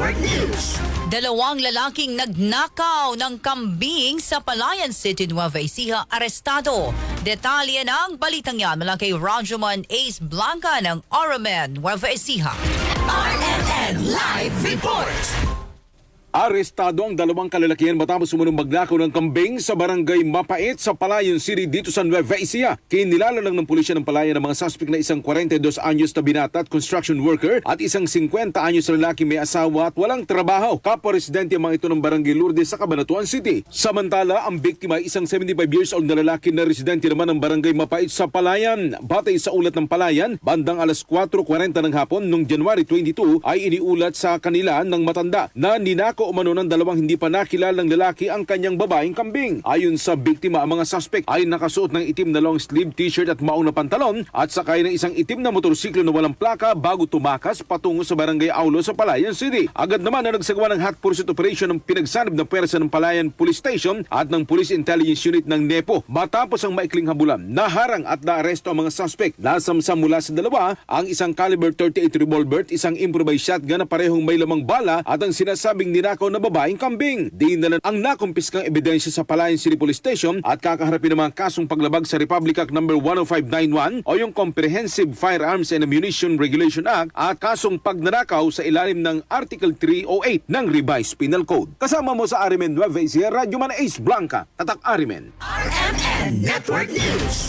Network News. Dalawang lalaking nagnakaw ng kambing sa Palayan City, Nueva Ecija, arestado. Detalye ng balitang yan mula kay Rajuman Ace Blanca ng RMN, Nueva Ecija. RMN Live Report. Arestado ang dalawang kalalakihan matapos umunong magnakaw ng kambing sa barangay Mapait sa Palayan City dito sa Nueva Ecija. Kinilala lang ng pulisya ng Palayan ng mga suspect na isang 42 anyos na binata at construction worker at isang 50 anyos na lalaki may asawa at walang trabaho. Kapwa-residente ang mga ito ng barangay Lourdes sa Cabanatuan City. Samantala, ang biktima ay isang 75 years old na lalaki na residente naman ng barangay Mapait sa Palayan. Batay sa ulat ng Palayan, bandang alas 4:40 ng hapon noong January 22 ay iniulat sa kanila ng matanda na ninakaw umano ng dalawang hindi pa nakilalang lalaki ang kanyang babaeng kambing. Ayon sa biktima, ang mga suspect ay nakasuot ng itim na long sleeve t-shirt at maong na pantalon at sakay ng isang itim na motorsiklo na walang plaka bago tumakas patungo sa barangay Aulo sa Palayan City. Agad naman na nagsagawa ng hot pursuit operation ng pinagsanib na pwersa ng Palayan Police Station at ng Police Intelligence Unit ng NEPO. Matapos ang maikling habulan, naharang at naaresto ang mga suspect. Nasamsam mula sa dalawa ang isang caliber 38 revolver, isang improvised shotgun na parehong may lamang bala at ang sinasabing ninakaw na babaeng kambing. Dinalan ang nakumpiskang ebidensya sa Palayan City Police Station at kakaharapin ng mga kasong paglabag sa Republic Act No. 10591 o yung Comprehensive Firearms and Ammunition Regulation Act at kasong pagnanakaw sa ilalim ng Article 308 ng Revised Penal Code. Kasama mo sa RMN Nueva Ecija, Rajuman Ace Blanca, Tatak RMN. RMN Network News.